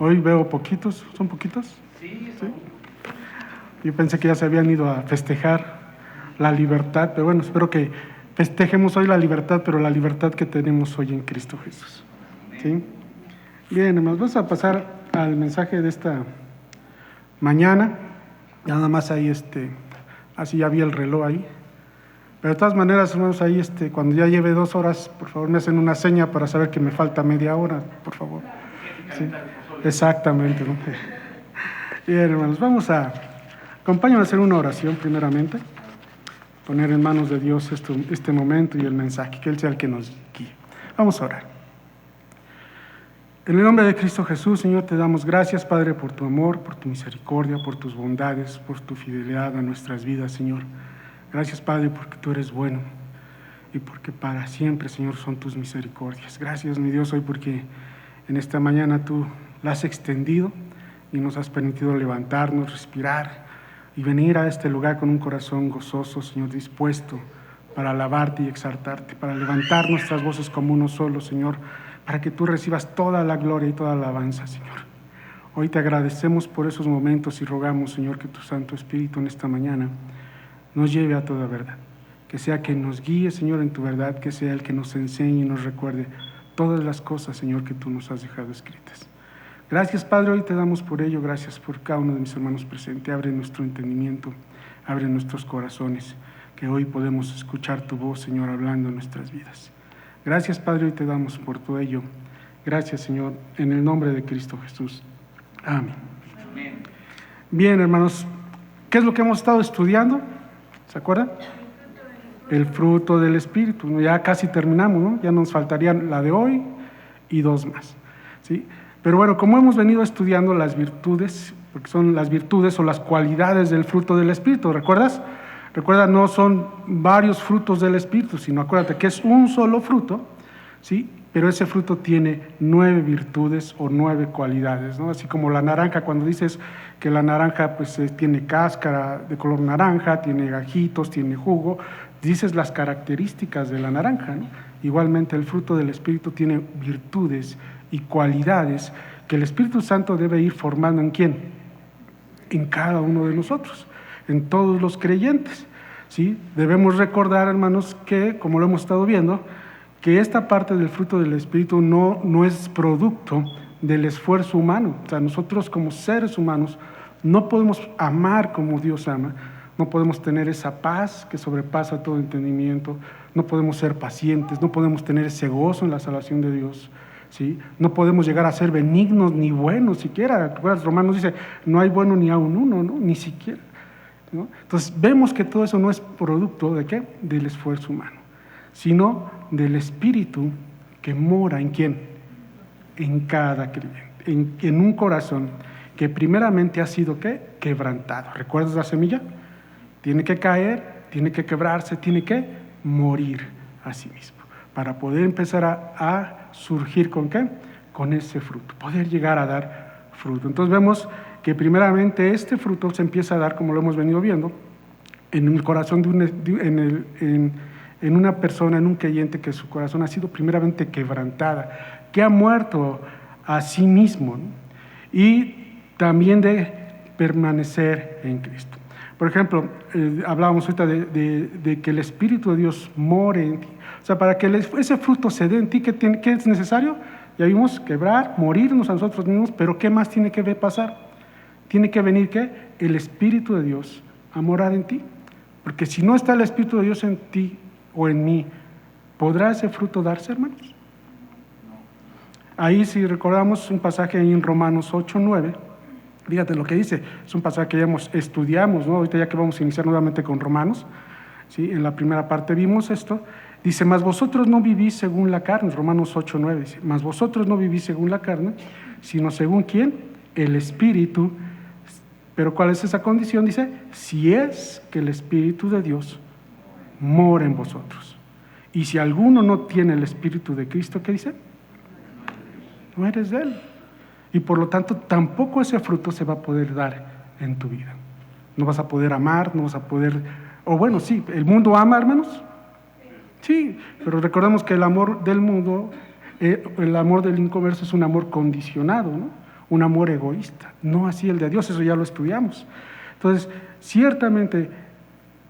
Hoy veo poquitos, ¿son poquitos? Sí. Yo pensé que ya se habían ido a festejar la libertad, pero bueno, espero que festejemos hoy la libertad, pero la libertad que tenemos hoy en Cristo Jesús. ¿Sí? Bien, hermanos, vamos a pasar al mensaje de esta mañana. Nada más ahí, así ya vi el reloj ahí. Pero de todas maneras, hermanos, ahí, cuando ya lleve 2 horas, por favor, me hacen una seña para saber que me falta media hora, por favor. Sí, exactamente, ¿no? Bien, hermanos, acompáñenme a hacer una oración primeramente, poner en manos de Dios este momento y el mensaje, que Él sea el que nos guíe. Vamos a orar. En el nombre de Cristo Jesús, Señor, te damos gracias, Padre, por tu amor, por tu misericordia, por tus bondades, por tu fidelidad a nuestras vidas, Señor. Gracias, Padre, porque tú eres bueno y porque para siempre, Señor, son tus misericordias. Gracias, mi Dios, hoy porque en esta mañana tú la has extendido y nos has permitido levantarnos, respirar y venir a este lugar con un corazón gozoso, Señor, dispuesto para alabarte y exaltarte, para levantar nuestras voces como uno solo, Señor, para que tú recibas toda la gloria y toda la alabanza, Señor. Hoy te agradecemos por esos momentos y rogamos, Señor, que tu Santo Espíritu en esta mañana nos lleve a toda verdad. Que sea que nos guíe, Señor, en tu verdad, que sea el que nos enseñe y nos recuerde todas las cosas, Señor, que tú nos has dejado escritas. Gracias, Padre, hoy te damos por ello, gracias por cada uno de mis hermanos presentes. Abre nuestro entendimiento, abre nuestros corazones, que hoy podemos escuchar tu voz, Señor, hablando en nuestras vidas. Gracias, Padre, hoy te damos por todo ello. Gracias, Señor, en el nombre de Cristo Jesús. Amén. Amén. Bien, hermanos, ¿qué es lo que hemos estado estudiando? ¿Se acuerdan? El fruto del Espíritu. Ya casi terminamos, ¿no? Ya nos faltarían la de hoy y 2 más, ¿sí? Pero bueno, como hemos venido estudiando las virtudes, porque son las virtudes o las cualidades del fruto del Espíritu, ¿recuerdas? Recuerda, no son varios frutos del Espíritu, sino acuérdate que es un solo fruto, ¿sí? Pero ese fruto tiene 9 virtudes o 9 cualidades, ¿no? Así como la naranja, cuando dices que la naranja pues tiene cáscara de color naranja, tiene gajitos, tiene jugo, dices las características de la naranja, ¿no? Igualmente el fruto del Espíritu tiene virtudes y cualidades que el Espíritu Santo debe ir formando ¿en quién? En cada uno de nosotros, en todos los creyentes, ¿sí? Debemos recordar, hermanos, que, como lo hemos estado viendo, que esta parte del fruto del Espíritu no es producto del esfuerzo humano. O sea, nosotros como seres humanos no podemos amar como Dios ama, no podemos tener esa paz que sobrepasa todo entendimiento, no podemos ser pacientes, no podemos tener ese gozo en la salvación de Dios, ¿sí? No podemos llegar a ser benignos ni buenos siquiera. Romanos dice, no hay bueno ni aun uno, ¿no? Ni siquiera, ¿no? Entonces vemos que todo eso no es producto ¿de qué? Del esfuerzo humano, sino del Espíritu que mora ¿en quién? En cada creyente, en un corazón que primeramente ha sido ¿qué? Quebrantado. ¿Recuerdas la semilla? Tiene que caer, tiene que quebrarse, tiene que morir a sí mismo, para poder empezar a surgir ¿con qué? Con ese fruto, poder llegar a dar fruto. Entonces vemos que primeramente este fruto se empieza a dar, como lo hemos venido viendo, en el corazón en una persona, en un creyente que su corazón ha sido primeramente quebrantada, que ha muerto a sí mismo, ¿no? Y también de permanecer en Cristo. Por ejemplo, hablábamos ahorita de que el Espíritu de Dios more en ti. O sea, para que ese fruto se dé en ti, ¿qué es necesario? Ya vimos, quebrar, morirnos a nosotros mismos, pero ¿qué más tiene que pasar? Tiene que venir, ¿qué? El Espíritu de Dios a morar en ti. Porque si no está el Espíritu de Dios en ti o en mí, ¿podrá ese fruto darse, hermanos? Ahí, si recordamos un pasaje ahí en Romanos 8:9, fíjate lo que dice, es un pasaje que ya estudiamos, ¿no? Ahorita ya que vamos a iniciar nuevamente con Romanos, ¿sí? En la primera parte vimos esto, dice, mas vosotros no vivís según la carne, Romanos 8:9 dice, mas vosotros no vivís según la carne, sino según ¿quién? El Espíritu. Pero ¿cuál es esa condición? Dice, si es que el Espíritu de Dios mora en vosotros. Y si alguno no tiene el Espíritu de Cristo, ¿qué dice? No eres de Él. Y por lo tanto, tampoco ese fruto se va a poder dar en tu vida. No vas a poder amar, no vas a poder... O bueno, sí, ¿el mundo ama, hermanos? Sí, pero recordemos que el amor del mundo, el amor del inconverso es un amor condicionado, ¿no? un amor egoísta, no así el de Dios, eso ya lo estudiamos. Entonces, ciertamente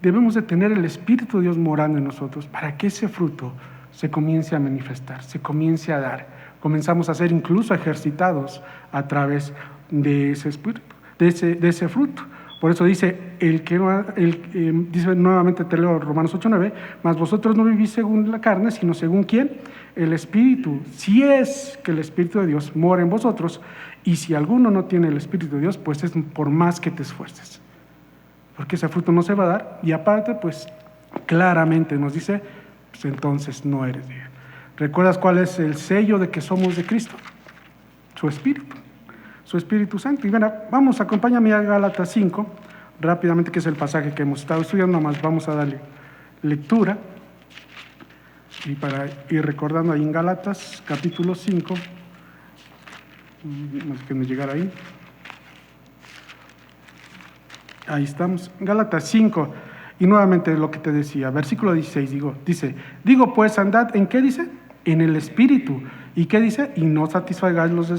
debemos de tener el Espíritu de Dios morando en nosotros para que ese fruto se comience a manifestar, se comience a dar. Comenzamos a ser incluso ejercitados a través de ese espíritu, de ese fruto. Por eso dice, dice nuevamente, te leo Romanos 8:9, mas vosotros no vivís según la carne, sino según ¿quién? El Espíritu. Si es que el Espíritu de Dios mora en vosotros, y si alguno no tiene el Espíritu de Dios, pues es por más que te esfuerces, porque ese fruto no se va a dar, y aparte, pues claramente nos dice, pues entonces no eres de Él. ¿Recuerdas cuál es el sello de que somos de Cristo? Su Espíritu. Su Espíritu Santo. Y bueno, vamos, acompáñame a Gálatas 5, rápidamente, que es el pasaje que hemos estado estudiando, nomás vamos a darle lectura. Y para ir recordando ahí en Gálatas, capítulo 5, no sé qué me llegar ahí. Ahí estamos, Gálatas 5, y nuevamente lo que te decía, versículo 16, digo pues andad, ¿en qué dice? En el Espíritu. ¿Y qué dice? Y no satisfagáis los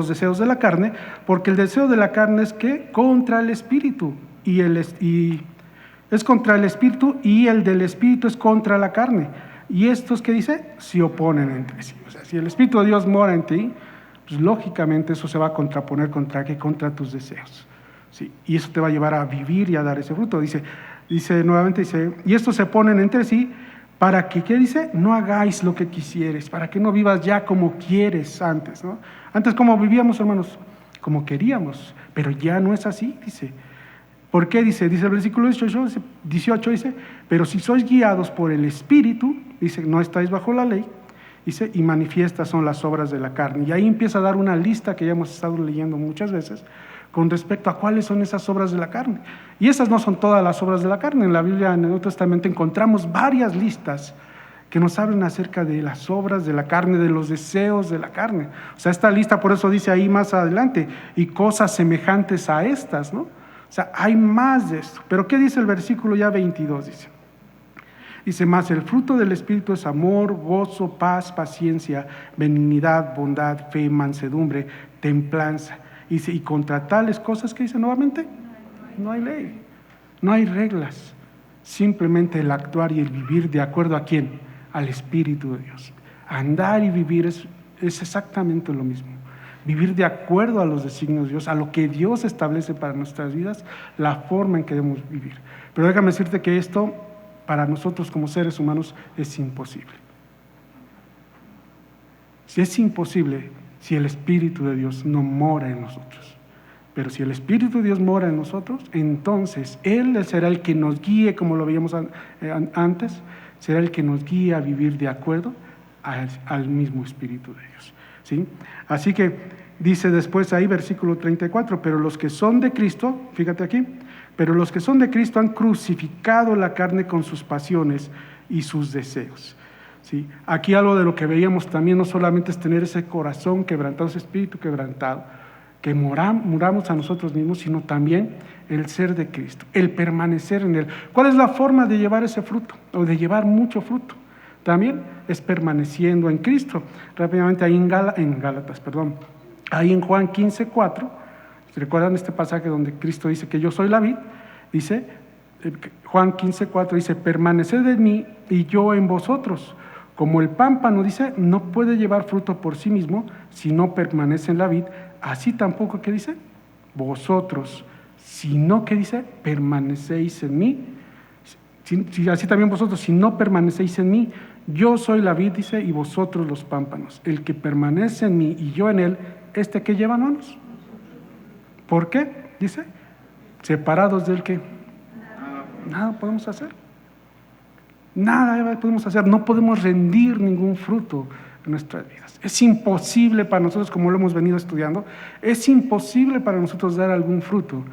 deseos de la carne, porque el deseo de la carne es que contra el Espíritu, y es contra el Espíritu, y el del Espíritu es contra la carne. Y estos, ¿qué dice? Se oponen entre sí. O sea, si el Espíritu de Dios mora en ti, pues lógicamente eso se va a contraponer contra ¿qué? Contra tus deseos. ¿Sí? Y eso te va a llevar a vivir y a dar ese fruto. Dice nuevamente, y estos se oponen entre sí, para que, ¿qué dice? No hagáis lo que quisieres, para que no vivas ya como quieres antes, ¿no? Antes, ¿cómo vivíamos, hermanos? Como queríamos, pero ya no es así, dice. ¿Por qué? Dice el versículo 18, dice, pero si sois guiados por el Espíritu, dice, no estáis bajo la ley, dice, y manifiestas son las obras de la carne. Y ahí empieza a dar una lista que ya hemos estado leyendo muchas veces, con respecto a cuáles son esas obras de la carne. Y esas no son todas las obras de la carne. En la Biblia, en el Nuevo Testamento, encontramos varias listas que nos hablan acerca de las obras de la carne, de los deseos de la carne. O sea, esta lista, por eso dice ahí más adelante, y cosas semejantes a estas, ¿no? O sea, hay más de esto. Pero ¿qué dice el versículo ya 22? Dice, más el fruto del Espíritu es amor, gozo, paz, paciencia, benignidad, bondad, fe, mansedumbre, templanza. Y contra tales cosas, ¿qué dice nuevamente? No hay ley, no hay reglas. Simplemente el actuar y el vivir de acuerdo a ¿quién? Al Espíritu de Dios. Andar y vivir es exactamente lo mismo. Vivir de acuerdo a los designios de Dios, a lo que Dios establece para nuestras vidas, la forma en que debemos vivir. Pero déjame decirte que esto, para nosotros como seres humanos, es imposible. Si es imposible, si el Espíritu de Dios no mora en nosotros. Pero si el Espíritu de Dios mora en nosotros, entonces Él será el que nos guíe, como lo veíamos antes, será el que nos guíe a vivir de acuerdo al mismo Espíritu de Dios. ¿Sí? Así que dice después ahí, versículo 34, pero los que son de Cristo, fíjate aquí, pero los que son de Cristo han crucificado la carne con sus pasiones y sus deseos. ¿Sí? Aquí algo de lo que veíamos también no solamente es tener ese corazón quebrantado, ese espíritu quebrantado, que muramos a nosotros mismos, sino también el ser de Cristo, el permanecer en Él. ¿Cuál es la forma de llevar ese fruto o de llevar mucho fruto? También es permaneciendo en Cristo. Rápidamente ahí en Gálatas, ahí en Juan 15:4, ¿recuerdan este pasaje donde Cristo dice que yo soy la vid? Dice, Juan 15:4 dice, permaneced en mí y yo en vosotros. Como el pámpano, dice, no puede llevar fruto por sí mismo si no permanece en la vid, así tampoco, ¿qué dice? Vosotros, si no, ¿qué dice? Permanecéis en mí. Así también vosotros, si no permanecéis en mí, yo soy la vid, dice, y vosotros los pámpanos. El que permanece en mí y yo en él, ¿qué lleva, manos? ¿Por qué? Dice, separados del que nada podemos hacer. Nada podemos hacer, no podemos rendir ningún fruto en nuestras vidas. Es imposible para nosotros, como lo hemos venido estudiando, es imposible para nosotros dar algún fruto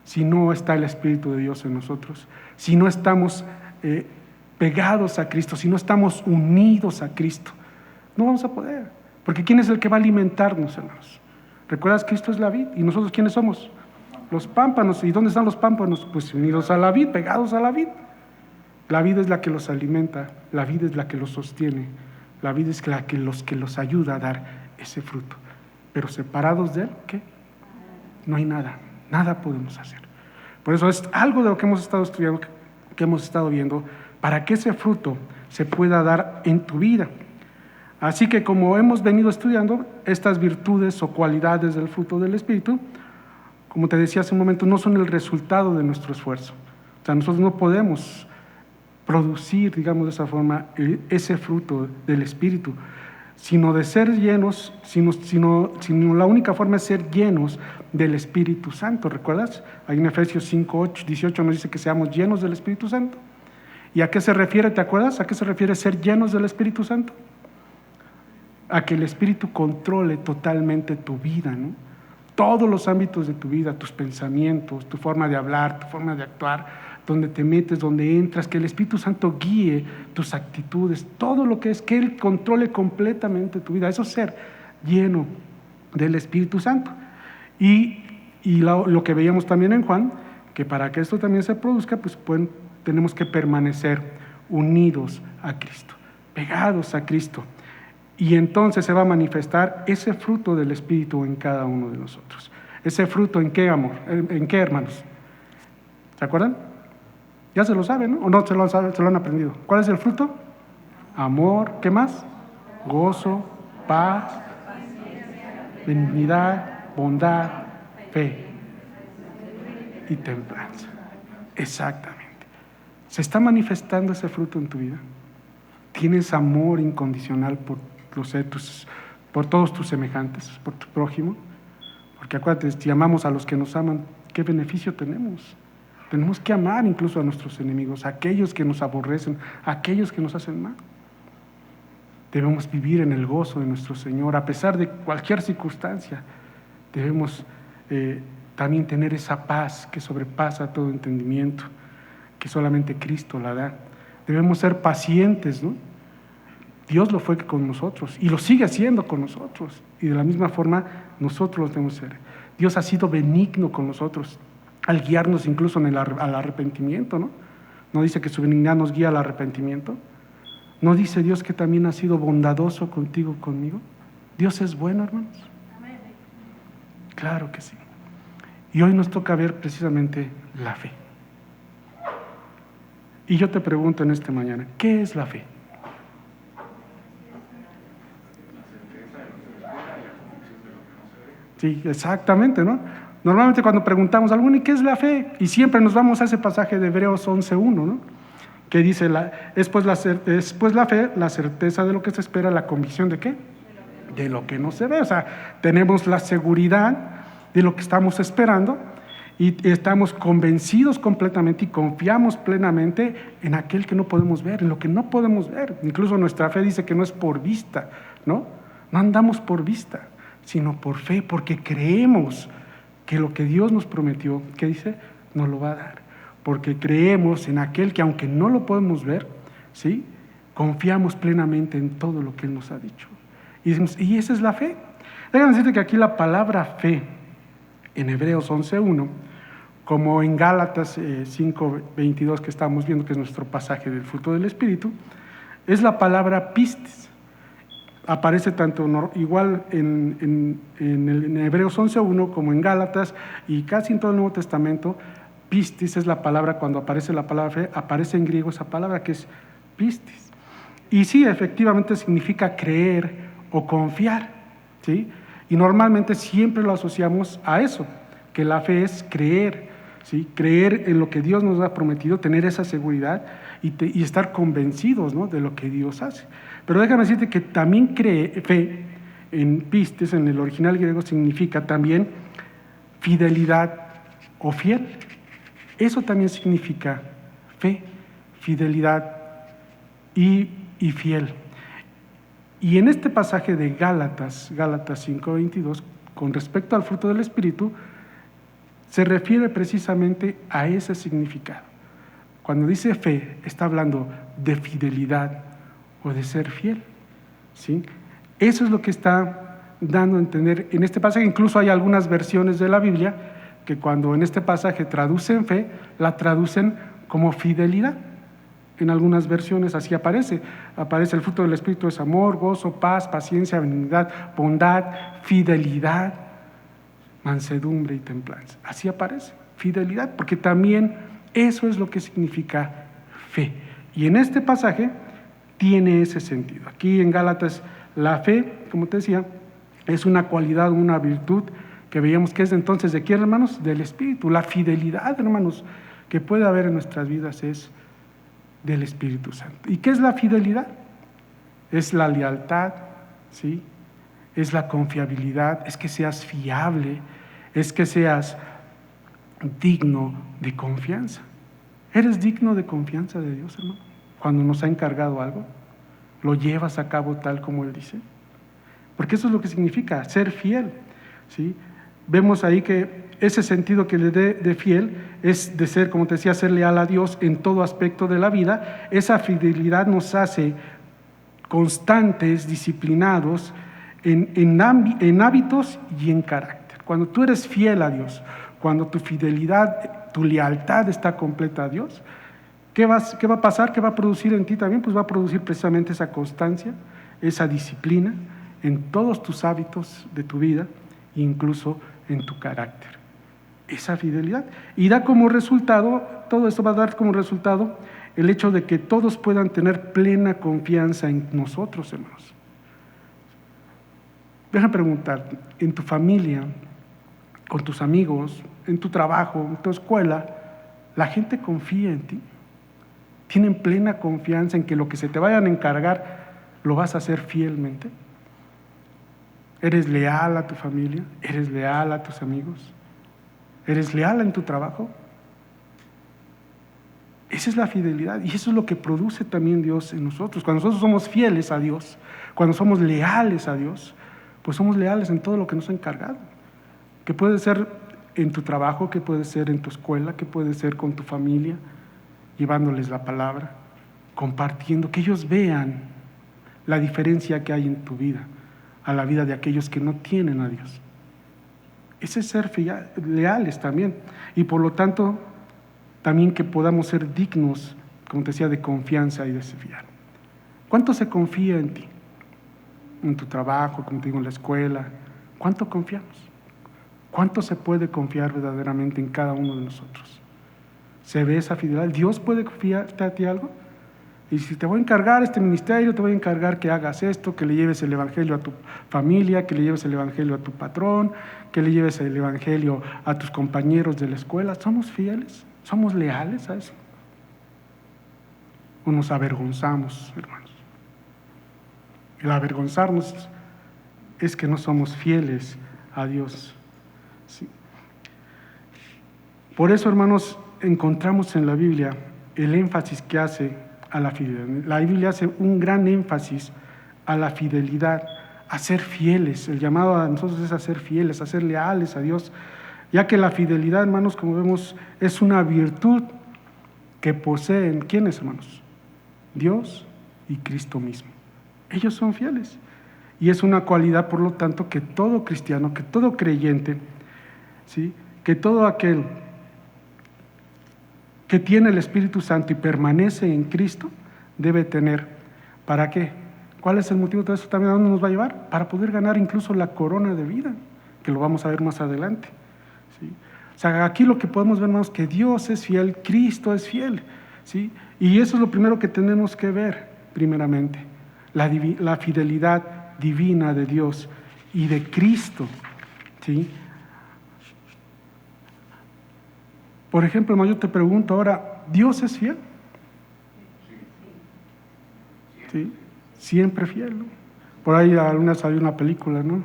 si no está el Espíritu de Dios en nosotros, si no estamos pegados a Cristo, si no estamos unidos a Cristo. No vamos a poder, porque ¿quién es el que va a alimentarnos, hermanos? ¿Recuerdas? Cristo es la vid, ¿y nosotros quiénes somos? Los pámpanos. ¿Y dónde están los pámpanos? Pues unidos a la vid, pegados a la vid. La vida es la que los alimenta, la vida es la que los sostiene, la vida es la que los ayuda a dar ese fruto. pero separados de Él, ¿qué? No hay nada, nada podemos hacer. Por eso es algo de lo que hemos estado estudiando, que hemos estado viendo, para que ese fruto se pueda dar en tu vida. Así que como hemos venido estudiando, estas virtudes o cualidades del fruto del Espíritu, como te decía hace un momento, no son el resultado de nuestro esfuerzo. O sea, nosotros no podemos producir, digamos de esa forma, ese fruto del Espíritu, sino de ser llenos, sino la única forma es ser llenos del Espíritu Santo. ¿Recuerdas? Ahí en Efesios 5, 18 nos dice que seamos llenos del Espíritu Santo. ¿Y a qué se refiere? ¿Te acuerdas? ¿A qué se refiere ser llenos del Espíritu Santo? A que el Espíritu controle totalmente tu vida, ¿no? Todos los ámbitos de tu vida, tus pensamientos, tu forma de hablar, tu forma de actuar, donde te metes, donde entras, que el Espíritu Santo guíe tus actitudes, todo lo que es, que Él controle completamente tu vida. Eso es ser lleno del Espíritu Santo. Y lo que veíamos también en Juan, que para que esto también se produzca, pues tenemos que permanecer unidos a Cristo, pegados a Cristo. Y entonces se va a manifestar ese fruto del Espíritu en cada uno de nosotros. ¿Ese fruto en qué, amor? ¿En qué, hermanos? ¿Se acuerdan? Ya se lo saben, ¿no? ¿O no se lo han aprendido? ¿Cuál es el fruto? Amor, ¿qué más? Gozo, paz, benignidad, bondad, fe y templanza. Exactamente. ¿Se está manifestando ese fruto en tu vida? ¿Tienes amor incondicional por todos tus semejantes, por tu prójimo? Porque acuérdate, si amamos a los que nos aman, ¿qué beneficio tenemos? Tenemos que amar incluso a nuestros enemigos, a aquellos que nos aborrecen, a aquellos que nos hacen mal. Debemos vivir en el gozo de nuestro Señor, a pesar de cualquier circunstancia. Debemos también tener esa paz que sobrepasa todo entendimiento, que solamente Cristo la da. Debemos ser pacientes, ¿no? Dios lo fue con nosotros y lo sigue haciendo con nosotros. Y de la misma forma, nosotros lo debemos ser. Dios ha sido benigno con nosotros, al guiarnos incluso al arrepentimiento, ¿no? ¿No dice que su benignidad nos guía al arrepentimiento? ¿No dice Dios que también ha sido bondadoso contigo, conmigo? Dios es bueno, hermanos. Claro que sí. Y hoy nos toca ver precisamente la fe. Y yo te pregunto en esta mañana, ¿qué es la fe? Sí, exactamente, ¿no? Normalmente cuando preguntamos a alguno, ¿y qué es la fe? Y siempre nos vamos a ese pasaje de Hebreos 11:1, ¿no? Que dice, después la fe, la certeza de lo que se espera, la convicción de ¿qué? De lo que no se ve. O sea, tenemos la seguridad de lo que estamos esperando y estamos convencidos completamente y confiamos plenamente en aquel que no podemos ver, en lo que no podemos ver. Incluso nuestra fe dice que no es por vista, ¿no? No andamos por vista, sino por fe, porque creemos que lo que Dios nos prometió, ¿qué dice? Nos lo va a dar. Porque creemos en aquel que aunque no lo podemos ver, ¿sí? Confiamos plenamente en todo lo que Él nos ha dicho. Y decimos, ¿y esa es la fe? Déjame decirte que aquí la palabra fe, en Hebreos 11:1, como en Gálatas 5:22 que estamos viendo, que es nuestro pasaje del fruto del Espíritu, es la palabra pistis. Aparece tanto igual en Hebreos 11:1 como en Gálatas y casi en todo el Nuevo Testamento. Pistis es la palabra, cuando aparece la palabra fe, aparece en griego esa palabra que es pistis. Y sí, efectivamente significa creer o confiar, ¿sí? Y normalmente siempre lo asociamos a eso, que la fe es creer, ¿sí? Creer en lo que Dios nos ha prometido, tener esa seguridad y estar convencidos, ¿no? De lo que Dios hace. Pero déjame decirte que también fe, en pistis, en el original griego, significa también fidelidad o fiel. Eso también significa fe, fidelidad y fiel. Y en este pasaje de Gálatas 5:22, con respecto al fruto del Espíritu, se refiere precisamente a ese significado. Cuando dice fe, está hablando de fidelidad o de ser fiel, ¿sí? Eso es lo que está dando a entender en este pasaje. Incluso hay algunas versiones de la Biblia que cuando en este pasaje traducen fe, la traducen como fidelidad, En algunas versiones así aparece. Aparece el fruto del Espíritu es amor, gozo, paz, paciencia, benignidad, bondad, fidelidad, mansedumbre y templanza. Así aparece, fidelidad, porque también eso es lo que significa fe. Y en este pasaje tiene ese sentido. Aquí en Gálatas, la fe, como te decía, es una cualidad, una virtud que veíamos que es entonces de quién, hermanos, del Espíritu. La fidelidad, hermanos, que puede haber en nuestras vidas es del Espíritu Santo. ¿Y qué es la fidelidad? Es la lealtad, ¿sí? Es la confiabilidad, es que seas fiable, es que seas digno de confianza. ¿Eres digno de confianza de Dios, hermano? Cuando nos ha encargado algo, ¿lo llevas a cabo tal como Él dice? Porque eso es lo que significa ser fiel, ¿sí? Vemos ahí que ese sentido que le dé de fiel es de ser, como te decía, ser leal a Dios en todo aspecto de la vida. Esa fidelidad nos hace constantes, disciplinados en hábitos y en carácter. Cuando tú eres fiel a Dios, cuando tu fidelidad, tu lealtad está completa a Dios, ¿qué va a pasar? ¿Qué va a producir en ti también? Pues va a producir precisamente esa constancia, esa disciplina en todos tus hábitos de tu vida, incluso en tu carácter. Esa fidelidad. Y da como resultado, todo esto va a dar como resultado el hecho de que todos puedan tener plena confianza en nosotros, hermanos. Déjame preguntarte, en tu familia, con tus amigos, en tu trabajo, en tu escuela, ¿la gente confía en ti? ¿Tienen plena confianza en que lo que se te vayan a encargar lo vas a hacer fielmente? ¿Eres leal a tu familia? ¿Eres leal a tus amigos? ¿Eres leal en tu trabajo? Esa es la fidelidad y eso es lo que produce también Dios en nosotros. Cuando nosotros somos fieles a Dios, cuando somos leales a Dios, pues somos leales en todo lo que nos ha encargado. Que puede ser en tu trabajo, que puede ser en tu escuela, que puede ser con tu familia, llevándoles la palabra, compartiendo, que ellos vean la diferencia que hay en tu vida a la vida de aquellos que no tienen a Dios. Ese es ser leales también. Y por lo tanto, también que podamos ser dignos, como te decía, de confianza y de fiar. ¿Cuánto se confía en ti? En tu trabajo, como te digo, en la escuela. ¿Cuánto confiamos? ¿Cuánto se puede confiar verdaderamente en cada uno de nosotros? ¿Se ve esa fidelidad? ¿Dios puede confiarte a ti algo? Y si te voy a encargar este ministerio, te voy a encargar que hagas esto, que le lleves el evangelio a tu familia, que le lleves el evangelio a tu patrón, que le lleves el evangelio a tus compañeros de la escuela. ¿Somos fieles? ¿Somos leales a eso? ¿O nos avergonzamos, hermanos? El avergonzarnos es que no somos fieles a Dios. ¿Sí? Por eso, hermanos, encontramos en la Biblia el énfasis que hace a la fidelidad. La Biblia hace un gran énfasis a la fidelidad, a ser fieles. El llamado a nosotros es a ser fieles, a ser leales a Dios, ya que la fidelidad, hermanos, como vemos, es una virtud que poseen, ¿quiénes, hermanos? Dios y Cristo mismo. Ellos son fieles. Y es una cualidad, por lo tanto, que todo cristiano, que todo creyente, ¿sí?, que todo aquel que tiene el Espíritu Santo y permanece en Cristo, debe tener. ¿Para qué? ¿Cuál es el motivo de todo esto? ¿También a dónde nos va a llevar? Para poder ganar incluso la corona de vida, que lo vamos a ver más adelante. ¿Sí? O sea, aquí lo que podemos ver, hermanos, que Dios es fiel, Cristo es fiel. ¿Sí? Y eso es lo primero que tenemos que ver, primeramente. La fidelidad divina de Dios y de Cristo. ¿Sí? Por ejemplo, hermano, yo te pregunto ahora, ¿Dios es fiel? ¿Sí? Siempre fiel, ¿no? Por ahí alguna salió una película, ¿no?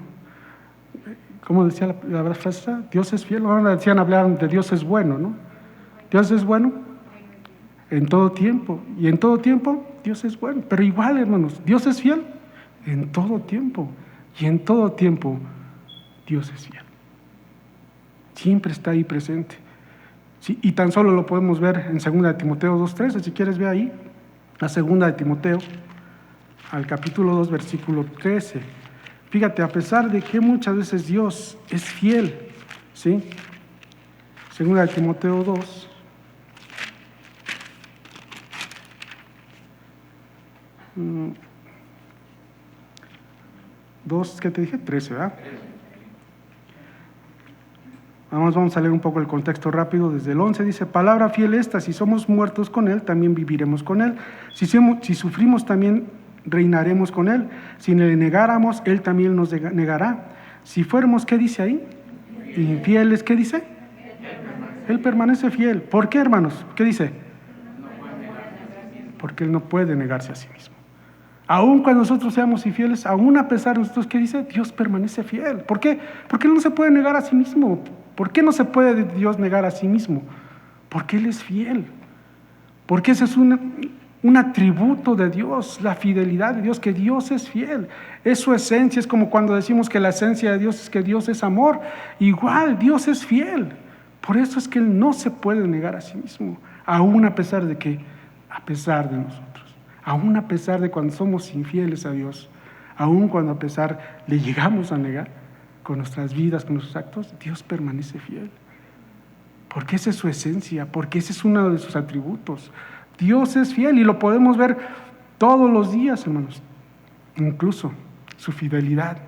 ¿Cómo decía la frase? Dios es fiel. Ahora decían, hablaban de Dios es bueno, ¿no? Dios es bueno en todo tiempo. Y en todo tiempo, Dios es bueno. Pero igual, hermanos, Dios es fiel en todo tiempo. Y en todo tiempo, Dios es fiel. Siempre está ahí presente. Sí, y tan solo lo podemos ver en 2 de Timoteo 2:13, si quieres ver ahí, la 2 de Timoteo, al capítulo 2, versículo 13. Fíjate, a pesar de que muchas veces Dios es fiel, ¿sí? 2 de Timoteo 2, 2, ¿qué te dije? 13, ¿verdad? Vamos a leer un poco el contexto rápido. Desde el 11 dice: palabra fiel esta, si somos muertos con Él, también viviremos con Él. Si sufrimos, también reinaremos con Él. Si le negáramos, Él también nos negará. Si fuéramos, ¿qué dice ahí? Infieles, ¿qué dice? Él permanece fiel. ¿Por qué, hermanos? ¿Qué dice? Porque Él no puede negarse a sí mismo. Aún cuando nosotros seamos infieles, aún a pesar de nosotros, ¿qué dice? Dios permanece fiel. ¿Por qué? Porque Él no se puede negar a sí mismo. ¿Por qué no se puede Dios negar a sí mismo? Porque Él es fiel. Porque ese es un atributo de Dios, la fidelidad de Dios, que Dios es fiel. Es su esencia. Es como cuando decimos que la esencia de Dios es que Dios es amor. Igual, Dios es fiel. Por eso es que Él no se puede negar a sí mismo, aún a pesar de que, a pesar de nosotros. Aún a pesar de cuando somos infieles a Dios, aún cuando a pesar le llegamos a negar con nuestras vidas, con nuestros actos, Dios permanece fiel. Porque esa es su esencia, porque ese es uno de sus atributos. Dios es fiel y lo podemos ver todos los días, hermanos. Incluso su fidelidad.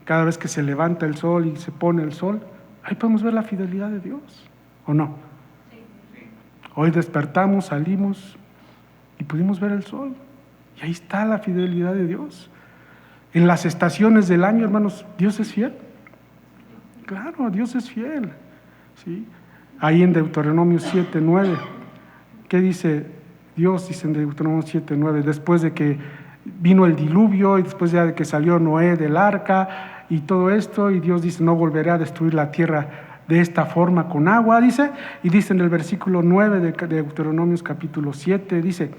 Cada vez que se levanta el sol y se pone el sol, ahí podemos ver la fidelidad de Dios, ¿o no? Hoy despertamos, salimos y pudimos ver el sol. Y ahí está la fidelidad de Dios. En las estaciones del año, hermanos, ¿Dios es fiel? Claro, Dios es fiel. ¿Sí? Ahí en Deuteronomio 7:9, ¿qué dice Dios? Dice en Deuteronomio 7:9, después de que vino el diluvio y después ya de que salió Noé del arca y todo esto, y Dios dice: no volveré a destruir la tierra de esta forma con agua, dice, y dice en el versículo 9 de Deuteronomios capítulo 7, dice: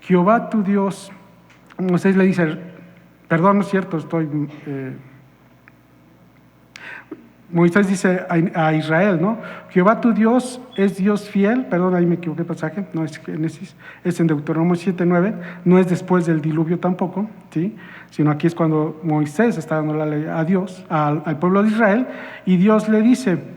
Jehová tu Dios, Moisés le dice, perdón, no es cierto, Moisés dice a Israel, ¿no? Jehová tu Dios es Dios fiel, perdón, ahí me equivoqué el pasaje, no es Génesis, es en Deuteronomio 7:9, no es después del diluvio tampoco, ¿sí? Sino aquí es cuando Moisés está dando la ley a Dios, al pueblo de Israel, y Dios le dice,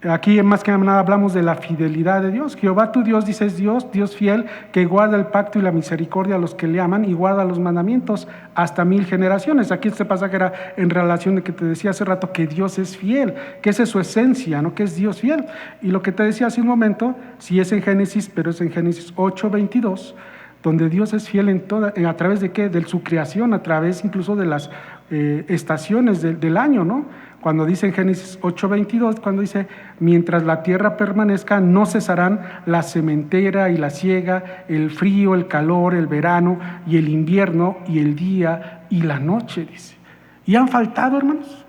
aquí más que nada hablamos de la fidelidad de Dios. Jehová tu Dios, dice, es Dios fiel, que guarda el pacto y la misericordia a los que le aman y guarda los mandamientos hasta 1000 generaciones. Aquí este pasaje era en relación de que te decía hace rato que Dios es fiel, que esa es su esencia, ¿no? Que es Dios fiel. Y lo que te decía hace un momento, sí es en Génesis, pero es en Génesis 8:22, donde Dios es fiel a través de qué, de su creación, a través incluso de las estaciones del año, ¿no? Cuando dice en Génesis 8:22, cuando dice, mientras la tierra permanezca, no cesarán la sementera y la siega, el frío, el calor, el verano y el invierno y el día y la noche, dice. ¿Y han faltado, hermanos?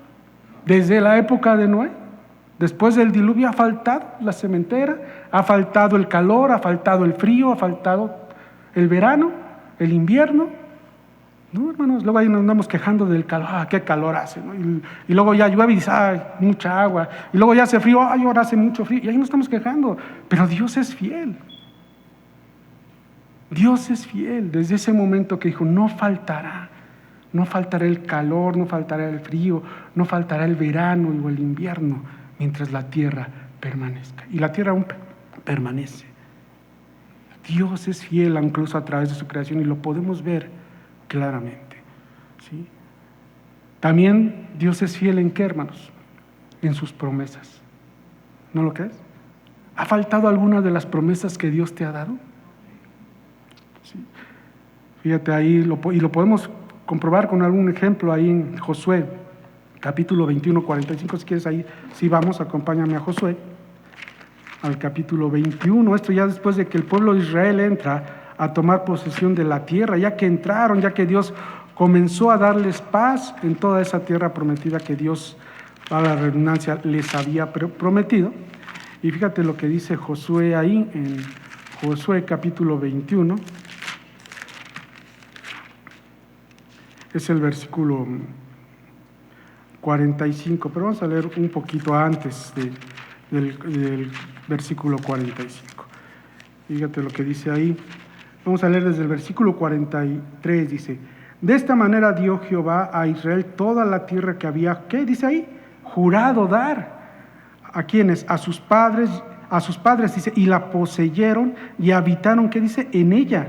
Desde la época de Noé, después del diluvio, ha faltado la sementera, ha faltado el calor, ha faltado el frío, ha faltado el verano, el invierno. No, hermanos, luego ahí nos andamos quejando del calor, qué calor hace, ¿no? Y luego ya llueve y dice, mucha agua, y luego ya hace frío, ahora hace mucho frío, y ahí nos estamos quejando, pero Dios es fiel. Dios es fiel, desde ese momento que dijo, no faltará el calor, no faltará el frío, no faltará el verano o el invierno, mientras la tierra permanezca, y la tierra aún permanece. Dios es fiel incluso a través de su creación, y lo podemos ver claramente, ¿sí? También Dios es fiel en qué, hermanos, en sus promesas, ¿no lo crees? ¿Ha faltado alguna de las promesas que Dios te ha dado? ¿Sí? Fíjate ahí, y lo podemos comprobar con algún ejemplo ahí en Josué, capítulo 21:45, si quieres ahí, sí vamos, acompáñame a Josué, al capítulo 21, esto ya después de que el pueblo de Israel entra a tomar posesión de la tierra, ya que entraron, ya que Dios comenzó a darles paz en toda esa tierra prometida que Dios, a la redundancia, les había prometido. Y fíjate lo que dice Josué ahí, en Josué capítulo 21, es el versículo 45, pero vamos a leer un poquito antes del versículo 45. Fíjate lo que dice ahí. Vamos a leer desde el versículo 43, dice, de esta manera dio Jehová a Israel toda la tierra que había, ¿qué dice ahí? Jurado dar. ¿A quiénes? A sus padres, dice, y la poseyeron y habitaron, ¿qué dice? En ella.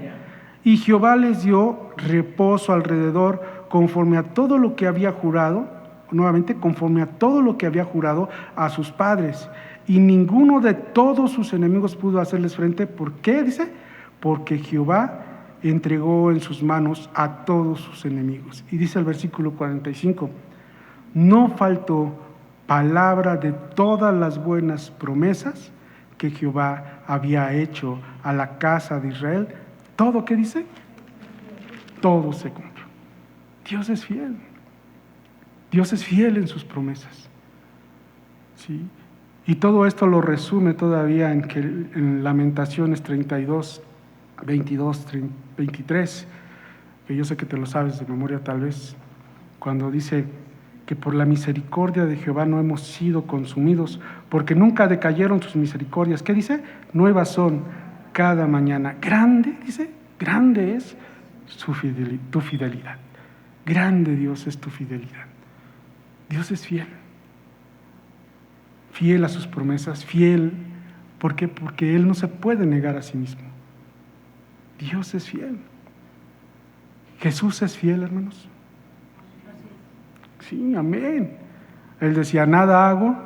Y Jehová les dio reposo alrededor conforme a todo lo que había jurado, nuevamente, conforme a todo lo que había jurado a sus padres. Y ninguno de todos sus enemigos pudo hacerles frente. ¿Por qué? Dice, porque Jehová entregó en sus manos a todos sus enemigos. Y dice el versículo 45, no faltó palabra de todas las buenas promesas que Jehová había hecho a la casa de Israel. ¿Todo qué dice? Todo se cumplió. Dios es fiel. Dios es fiel en sus promesas. ¿Sí? Y todo esto lo resume todavía en Lamentaciones 32, 22, 23, que yo sé que te lo sabes de memoria tal vez, cuando dice que por la misericordia de Jehová no hemos sido consumidos, porque nunca decayeron sus misericordias. ¿Qué dice? Nuevas son cada mañana. Grande, dice, grande es tu fidelidad. Grande, Dios, es tu fidelidad. Dios es fiel. Fiel a sus promesas, fiel. ¿Por qué? Porque Él no se puede negar a sí mismo. Dios es fiel. Jesús es fiel, hermanos. Sí, amén. Él decía, nada hago,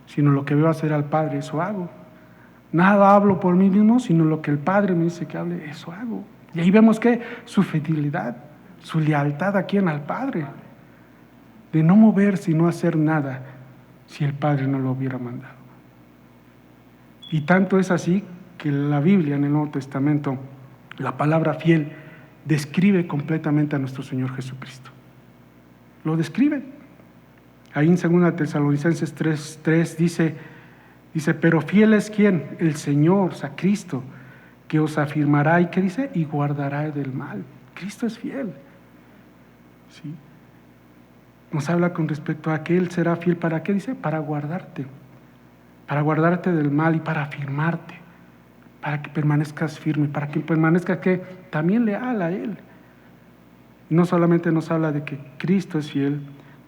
sino lo que veo hacer al Padre, eso hago. Nada hablo por mí mismo, sino lo que el Padre me dice que hable, eso hago. Y ahí vemos que su fidelidad, su lealtad a quién, al Padre, de no moverse y no hacer nada si el Padre no lo hubiera mandado. Y tanto es así que la Biblia en el Nuevo Testamento, la palabra fiel, describe completamente a nuestro Señor Jesucristo. Lo describe. Ahí en 2 Tesalonicenses 3 dice, pero fiel es ¿quién? El Señor, o sea, Cristo, que os afirmará y ¿qué dice? Y guardará del mal. Cristo es fiel. ¿Sí? Nos habla con respecto a que Él será fiel. ¿Para qué dice? Para guardarte del mal y para afirmarte, para que permanezcas firme, para que permanezcas que también leal a Él. Y no solamente nos habla de que Cristo es fiel,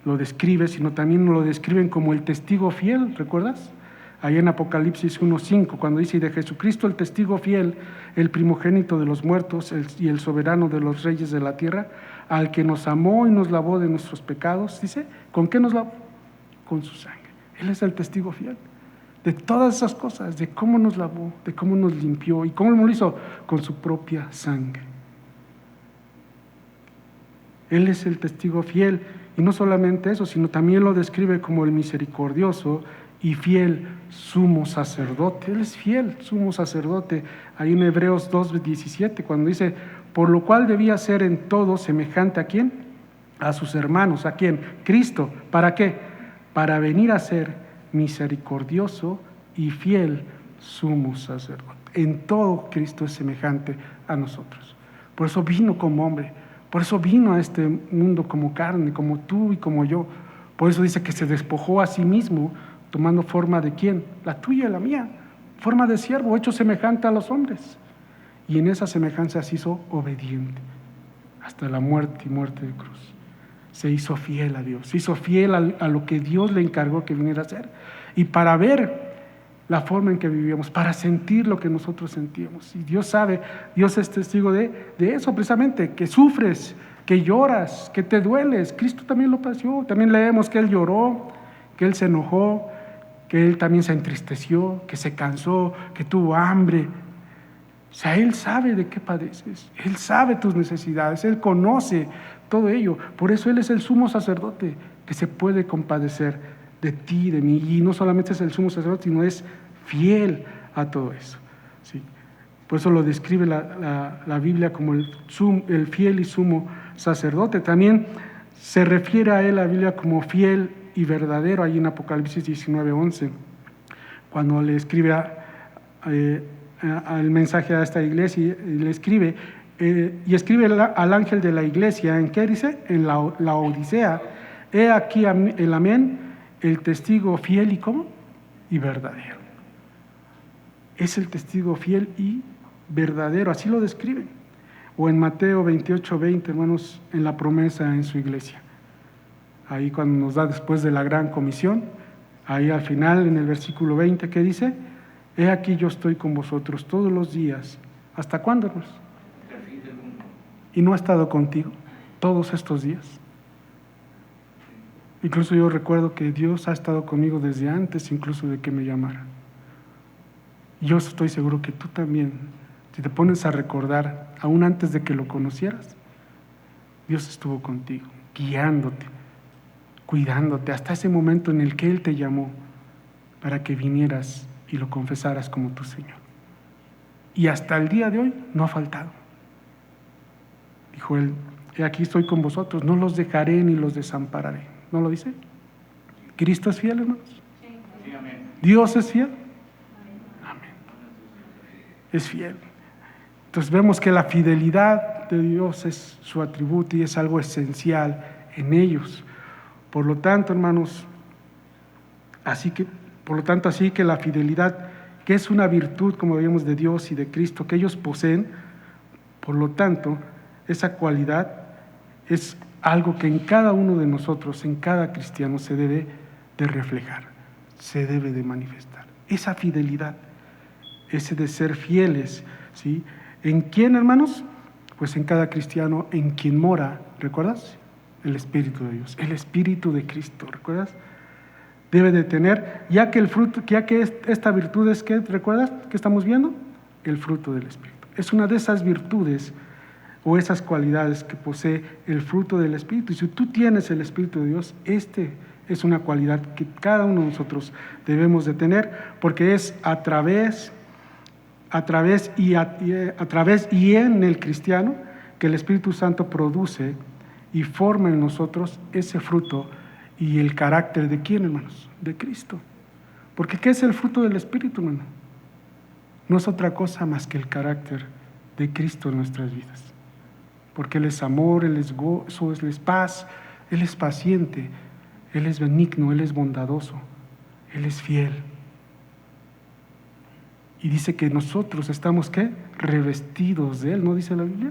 lo describe, sino también lo describen como el testigo fiel, ¿recuerdas? Ahí en Apocalipsis 1:5, cuando dice, y de Jesucristo el testigo fiel, el primogénito de los muertos y el soberano de los reyes de la tierra, al que nos amó y nos lavó de nuestros pecados, dice, ¿con qué nos lavó? Con su sangre. Él es el testigo fiel de todas esas cosas, de cómo nos lavó, de cómo nos limpió y cómo lo hizo con su propia sangre. Él es el testigo fiel, y no solamente eso, sino también lo describe como el misericordioso y fiel sumo sacerdote. Él es fiel sumo sacerdote, ahí en Hebreos 2:17, cuando dice, por lo cual debía ser en todo semejante ¿a quién? A sus hermanos. ¿A quién? Cristo. ¿Para qué? Para venir a ser misericordioso y fiel sumo sacerdote. En todo Cristo es semejante a nosotros. Por eso vino como hombre. Por eso vino a este mundo como carne, como tú y como yo. Por eso dice que se despojó a sí mismo, tomando forma de ¿quién? La tuya y la mía. Forma de siervo, hecho semejante a los hombres. Y en esa semejanza se hizo obediente, hasta la muerte y muerte de cruz. Se hizo fiel a Dios, se hizo fiel a lo que Dios le encargó que viniera a hacer. Y para ver la forma en que vivíamos, para sentir lo que nosotros sentíamos. Y Dios sabe, Dios es testigo de eso precisamente, que sufres, que lloras, que te dueles. Cristo también lo padeció. También leemos que Él lloró, que Él se enojó, que Él también se entristeció, que se cansó, que tuvo hambre. O sea, Él sabe de qué padeces, Él sabe tus necesidades, Él conoce todo ello. Por eso Él es el sumo sacerdote que se puede compadecer de ti, de mí. Y no solamente es el sumo sacerdote, sino es fiel a todo eso. ¿Sí? Por eso lo describe la Biblia como el fiel y sumo sacerdote. También se refiere a Él, la Biblia, como fiel y verdadero, ahí en Apocalipsis 19:11, cuando le escribe al mensaje a esta iglesia, y le escribe, al ángel de la iglesia, ¿en qué dice? En la Odisea. He aquí el amén, el testigo fiel y ¿cómo? Y verdadero. Es el testigo fiel y verdadero, así lo describe. O en Mateo 28:20, hermanos, en la promesa en su iglesia. Ahí cuando nos da después de la gran comisión, ahí al final en el versículo 20, ¿qué dice? He aquí yo estoy con vosotros todos los días. ¿Hasta cuándo, hermanos? y no ha estado contigo todos estos días. Incluso yo recuerdo que Dios ha estado conmigo desde antes incluso de que me llamara. Yo estoy seguro que tú también, si te pones a recordar, aún antes de que lo conocieras, Dios estuvo contigo, guiándote, cuidándote, hasta ese momento en el que Él te llamó para que vinieras y lo confesaras como tu Señor. Y hasta el día de hoy no ha faltado. Dijo Él, he aquí estoy con vosotros, no los dejaré ni los desampararé. ¿No lo dice? ¿Cristo es fiel, hermanos? Sí, amén. ¿Dios es fiel? Amén. Es fiel. Entonces vemos que la fidelidad de Dios es su atributo y es algo esencial en ellos. Por lo tanto, hermanos, así que la fidelidad, que es una virtud, como vemos, de Dios y de Cristo, que ellos poseen, por lo tanto, esa cualidad es algo que en cada uno de nosotros, en cada cristiano, se debe de reflejar, se debe de manifestar. Esa fidelidad, ese de ser fieles, ¿sí? ¿En quién, hermanos? Pues en cada cristiano, en quien mora, ¿recuerdas? El Espíritu de Dios, el Espíritu de Cristo, ¿recuerdas? Debe de tener, ya que esta virtud es, ¿qué? ¿Recuerdas? ¿Qué estamos viendo? El fruto del Espíritu. Es una de esas virtudes o esas cualidades que posee el fruto del Espíritu. Y si tú tienes el Espíritu de Dios, es una cualidad que cada uno de nosotros debemos de tener, porque es a través y en el cristiano que el Espíritu Santo produce y forma en nosotros ese fruto y el carácter de ¿quién, hermanos? De Cristo. Porque ¿qué es el fruto del Espíritu, hermano? No es otra cosa más que el carácter de Cristo en nuestras vidas. Porque Él es amor, Él es gozo, Él es paz, Él es paciente, Él es benigno, Él es bondadoso, Él es fiel. Y dice que nosotros estamos, ¿qué? Revestidos de Él, ¿no dice la Biblia?